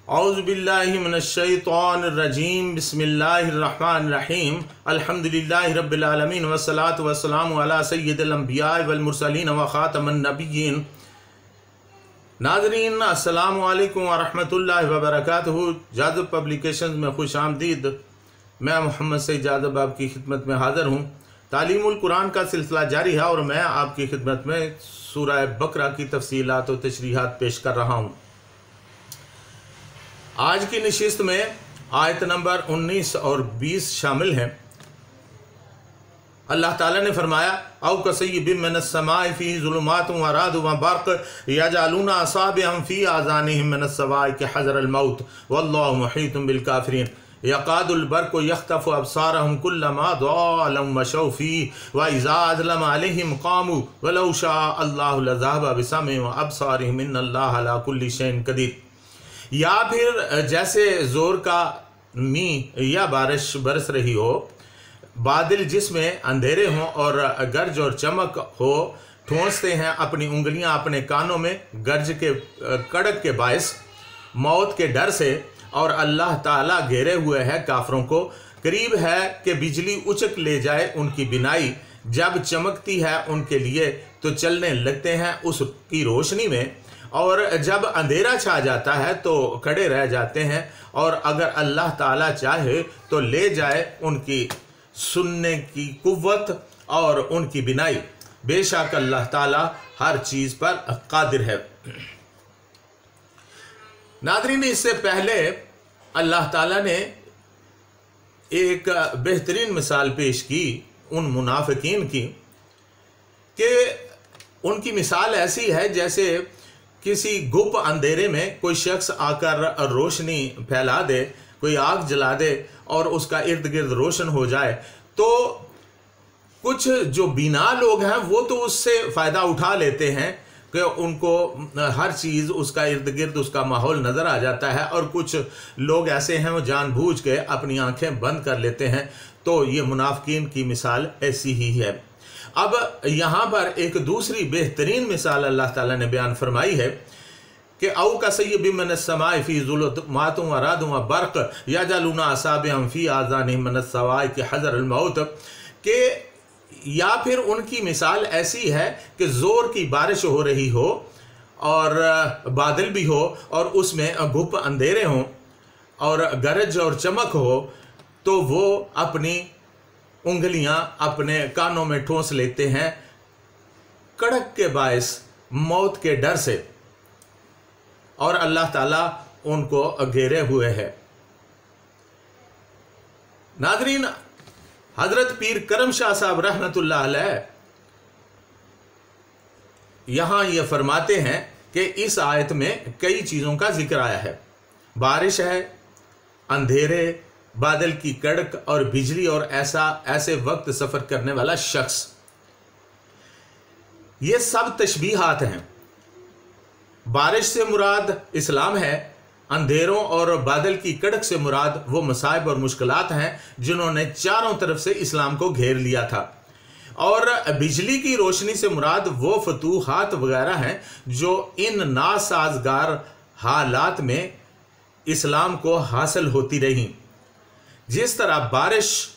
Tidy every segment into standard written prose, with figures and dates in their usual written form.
औज़ुबिल्लाहि मिनश्शैतानिर्रजीम बिस्मिल्लाहिर्रहमानिर्रहीम अल्हम्दुलिल्लाहि रब्बिल आलमीन वस्सलातु वस्सलामु अला सय्यिदिल अंबिया वल मुरसलीन व खातमन नबिय्यीन। नाज़रीन अस्सलामु अलैकुम व रहमतुल्लाहि व बरकातुहू। जाज़ब पब्लिकेशंस में खुश आमदीद। मैं मोहम्मद सईद जाज़ब आपकी खिदमत में हाज़िर हूँ। तालीमुल कुरान का सिलसिला जारी है और मैं आपकी खिदमत में सूरह बकरा की तफसीलात और तशरीहात पेश कर रहा हूँ। आज की नशिस्त में आयत नंबर 19 और 20 शामिल हैं। अल्लाह ताला ने फरमाया, औ कसय्यिबिम मिनस समाइ फी ज़ुलुमातिन व राअदुन व बर्क़ यजअलूना असाबिअहुम फी आज़ानिहिम मिनस सवाइक़ि हज़रल मौत वल्लाहु मुहीतुम बिल काफ़िरीन यकादुल बर्क़ु यख़्तफ़ु अबसारहुम कुल्लमा ज़ालम मशौ फ़ीहि व इज़ा अज़लम अलैहिम क़ामू वलौ शाअ अल्लाहु लज़हबा बिसमइहिम व अबसारिहिम इन्नल्लाहा अला कुल्लि शैइन क़दीर। या फिर जैसे ज़ोर का मींह या बारिश बरस रही हो, बादल जिसमें अंधेरे हों और गर्ज और चमक हो, ठोंसते हैं अपनी उंगलियां अपने कानों में गर्ज के कड़क के बायस मौत के डर से, और अल्लाह ताला घेरे हुए है काफरों को। करीब है कि बिजली उचक ले जाए उनकी बिनाई, जब चमकती है उनके लिए तो चलने लगते हैं उसकी रोशनी में, और जब अंधेरा छा जाता है तो खड़े रह जाते हैं, और अगर अल्लाह ताला चाहे तो ले जाए उनकी सुनने की कुव्वत और उनकी बिनाई। बेशक अल्लाह ताला हर चीज़ पर कादिर है। नाज़रीन, इससे पहले अल्लाह ताला ने एक बेहतरीन मिसाल पेश की उन मुनाफिकीन की कि उनकी मिसाल ऐसी है जैसे किसी गुप अंधेरे में कोई शख्स आकर रोशनी फैला दे, कोई आग जला दे और उसका इर्द गिर्द रोशन हो जाए, तो कुछ जो बीना लोग हैं वो तो उससे फ़ायदा उठा लेते हैं कि उनको हर चीज़ उसका इर्द गिर्द उसका माहौल नज़र आ जाता है, और कुछ लोग ऐसे हैं वो जानबूझ के अपनी आंखें बंद कर लेते हैं। तो ये मुनाफिकीन की मिसाल ऐसी ही है। अब यहाँ पर एक दूसरी बेहतरीन मिसाल अल्लाह ताला ने बयान फरमाई है कि औ कसय्यिबिम मिनस समाइ फी ज़ुलुमातिन व राअदुन व बर्क़ यजअलूना असाबिअहुम फी आज़ानिहिम मिनस सवाइक़ि हज़रल मौत, के या फिर उनकी मिसाल ऐसी है कि ज़ोर की बारिश हो रही हो और बादल भी हो और उसमें घुप अंधेरे हों और गरज और चमक हो, तो वो अपनी उंगलियां अपने कानों में ठोंस लेते हैं कड़क के बायस मौत के डर से, और अल्लाह ताला उनको घेरे हुए है। नाज़रीन, हज़रत पीर करम शाह साहब रहमतुल्लाह अलैह यहाँ ये फरमाते हैं कि इस आयत में कई चीज़ों का जिक्र आया है। बारिश है, अंधेरे, बादल की कड़क और बिजली, और ऐसे वक्त सफ़र करने वाला शख्स, ये सब तशबीहात हैं। बारिश से मुराद इस्लाम है, अंधेरों और बादल की कड़क से मुराद वो मसाइब और मुश्किलात हैं जिन्होंने चारों तरफ से इस्लाम को घेर लिया था, और बिजली की रोशनी से मुराद वो फतूहात वगैरह हैं जो इन नासाजगार हालात में इस्लाम को हासिल होती रहीं। जिस तरह बारिश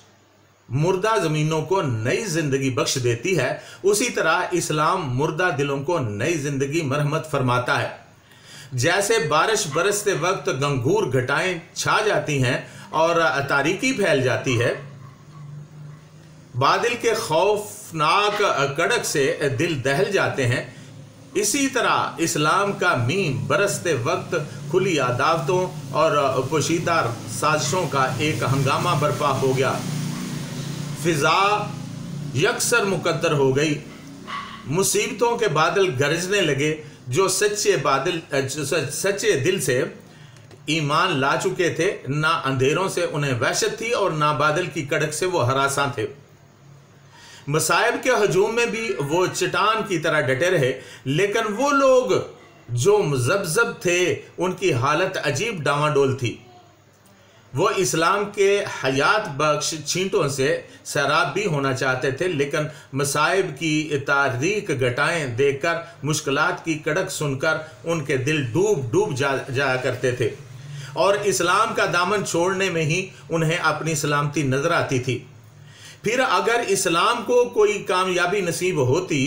मुर्दा ज़मीनों को नई ज़िंदगी बख्श देती है, उसी तरह इस्लाम मुर्दा दिलों को नई ज़िंदगी मरहमत फरमाता है। जैसे बारिश बरसते वक्त गंगूर घटाएं छा जाती हैं और तारीकी फैल जाती है, बादल के खौफनाक कड़क से दिल दहल जाते हैं, इसी तरह इस्लाम का मींह बरसते वक्त खुली अदावतों और पोशीदा साजिशों का एक हंगामा बर्पा हो गया। फिजा यकसर मुकद्दर हो गई, मुसीबतों के बादल गरजने लगे। जो सच्चे दिल से ईमान ला चुके थे, ना अंधेरों से उन्हें वहशत थी और ना बादल की कड़क से वो हरासा थे। मसाइब के हजूम में भी वो चट्टान की तरह डटे रहे, लेकिन वो लोग जो मुज़ब्ज़ब थे उनकी हालत अजीब डावाडोल थी। वो इस्लाम के हयात बख्श छींटों से सैराब भी होना चाहते थे, लेकिन मसाइब की तारीक घटाएं देखकर, मुश्किलात की कड़क सुनकर उनके दिल डूब डूब जाया करते थे। और इस्लाम का दामन छोड़ने में ही उन्हें अपनी सलामती नजर आती थी। फिर अगर इस्लाम को कोई कामयाबी नसीब होती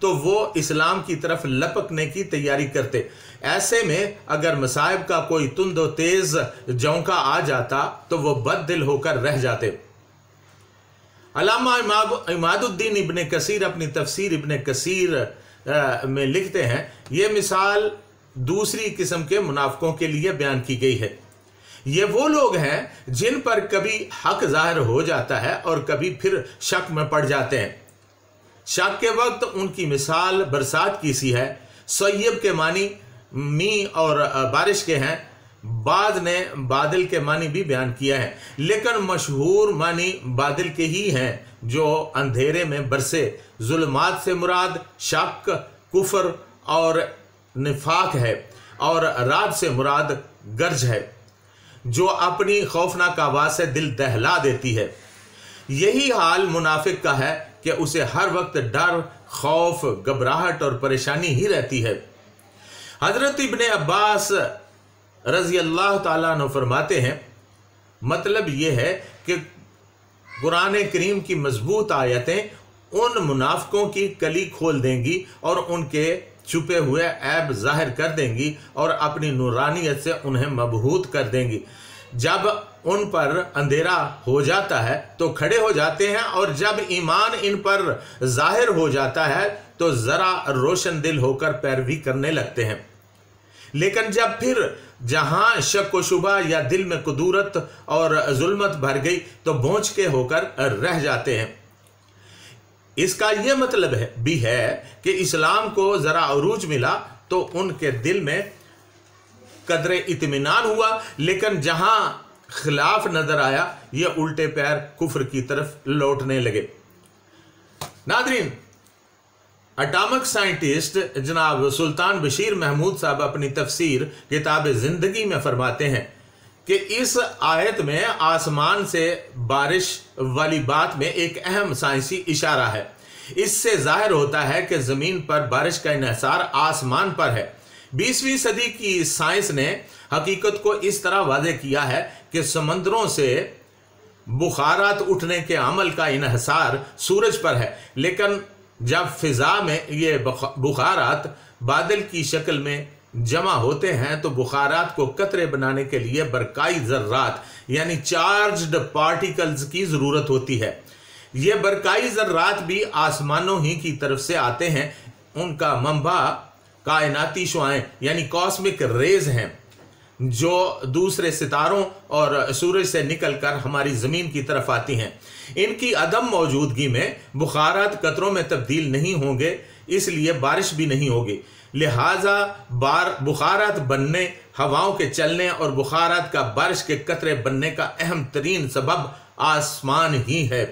तो वो इस्लाम की तरफ लपकने की तैयारी करते। ऐसे में अगर मसाइब का कोई तुंद व तेज झोंका आ जाता तो वो बददिल होकर रह जाते। अल्लामा इमादुद्दीन इब्ने कसीर अपनी तफसीर इब्ने कसीर में लिखते हैं, ये मिसाल दूसरी किस्म के मुनाफिकों के लिए बयान की गई है। ये वो लोग हैं जिन पर कभी हक जाहिर हो जाता है और कभी फिर शक में पड़ जाते हैं। शक के वक्त उनकी मिसाल बरसात की सी है। सैयब के मानी मी और बारिश के हैं। बाद ने बादल के मानी भी बयान किया है, लेकिन मशहूर मानी बादल के ही हैं जो अंधेरे में बरसे। जुल्मात से मुराद शक, कुफर और निफाक है, और रात से मुराद गर्ज है जो अपनी खौफनाक आवाज से दिल दहला देती है। यही हाल मुनाफिक का है कि उसे हर वक्त डर, खौफ, घबराहट और परेशानी ही रहती है। हजरत इब्ने अब्बास रजी अल्लाह ताला अन्हु फरमाते हैं, मतलब यह है कि कुरान करीम की मजबूत आयतें उन मुनाफिकों की कली खोल देंगी और उनके छुपे हुए ऐब जाहिर कर देंगी और अपनी नूरानियत से उन्हें मबहूत कर देंगी। जब उन पर अंधेरा हो जाता है तो खड़े हो जाते हैं, और जब ईमान इन पर जाहिर हो जाता है तो ज़रा रोशन दिल होकर पैरवी करने लगते हैं। लेकिन जब फिर जहां शक व शुबा या दिल में कुदूरत और जुल्मत भर गई तो भोंच के होकर रह जाते हैं। इसका यह मतलब भी है कि इस्लाम को ज़रा अरूज मिला तो उनके दिल में कदरे इत्मीनान हुआ, लेकिन जहां खिलाफ नजर आया ये उल्टे पैर कुफ्र की तरफ लौटने लगे। नादरीन, एटॉमिक साइंटिस्ट जनाब सुल्तान बशीर महमूद साहब अपनी तफसीर किताब ज़िंदगी में फरमाते हैं कि इस आयत में आसमान से बारिश वाली बात में एक अहम साइंसी इशारा है। इससे जाहिर होता है कि ज़मीन पर बारिश का इन्हिसार आसमान पर है। 20वीं सदी की साइंस ने हकीकत को इस तरह वाज़ेह किया है कि समंदरों से बुखारात उठने के अमल का इन्हिसार सूरज पर है, लेकिन जब फिजा में ये बुखारात बादल की शक्ल में जमा होते हैं तो बुखारात को कतरे बनाने के लिए बरकाई ज़र्रात यानी चार्ज्ड पार्टिकल्स की ज़रूरत होती है। ये बरकाई ज़र्रात भी आसमानों ही की तरफ से आते हैं। उनका मंबा कायनाती शुआएं यानी कॉस्मिक रेज हैं जो दूसरे सितारों और सूरज से निकलकर हमारी ज़मीन की तरफ आती हैं। इनकी अदम मौजूदगी में बुखारात कतरों में तब्दील नहीं होंगे, इसलिए बारिश भी नहीं होगी। लिहाजा बुखारात बनने, हवाओं के चलने और बुखारात का बारिश के कतरे बनने का अहम तरीन सबब आसमान ही है।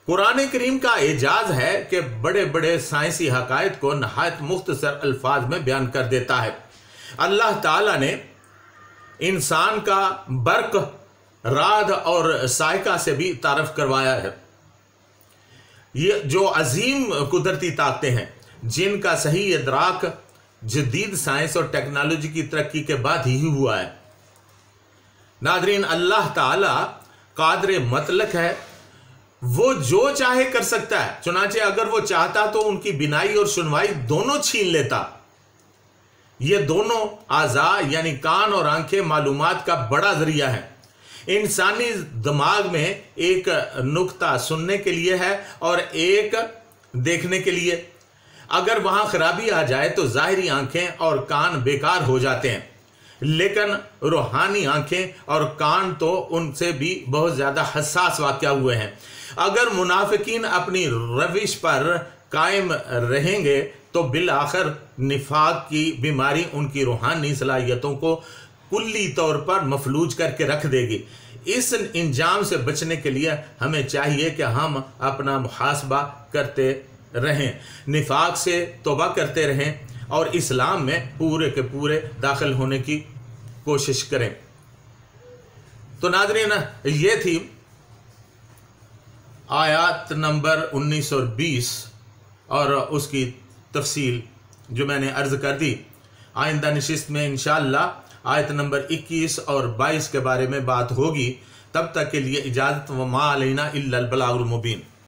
कुरान करीम का एजाज है कि बड़े बड़े साइंसी हकायत को नहायत मुख्तसर अल्फाज में बयान कर देता है। अल्लाह ताला ने इंसान का बर्क, राद और साइका से भी तारफ करवाया है। ये जो अजीम कुदरती ताकतें हैं जिनका सही इदराक जदीद साइंस और टेक्नोलॉजी की तरक्की के बाद ही हुआ है। नादरीन, अल्लाह ताला कादर मतलक है, वो जो चाहे कर सकता है। चुनांचे अगर वो चाहता तो उनकी बिनाई और सुनवाई दोनों छीन लेता। ये दोनों आज़ा यानी कान और आंखें मालूमात का बड़ा जरिया है। इंसानी दिमाग में एक नुक्ता सुनने के लिए है और एक देखने के लिए। अगर वहां खराबी आ जाए तो जाहिरी आंखें और कान बेकार हो जाते हैं, लेकिन रूहानी आंखें और कान तो उनसे भी बहुत ज़्यादा हसास वाक़या हुए हैं। अगर मुनाफिकीन अपनी रविश पर कायम रहेंगे तो बिल आखिर निफाक की बीमारी उनकी रूहानी सलाहियतों को कुल्ली तौर पर मफलूज करके रख देगी। इस इंजाम से बचने के लिए हमें चाहिए कि हम अपना मुहासबा करते रहें, निफाक से तौबा करते रहें और इस्लाम में पूरे के पूरे दाखिल होने की कोशिश करें। तो नाज़रीन, ये थी आयत नंबर 19 और 20 और उसकी तफसील जो मैंने अर्ज़ कर दी। आइंदा नशिस्त में इंशाअल्लाह आयत नंबर 21 और 22 के बारे में बात होगी। तब तक के लिए इजाज़त। व मा अलैना इल्लल बलागुल मुबीन।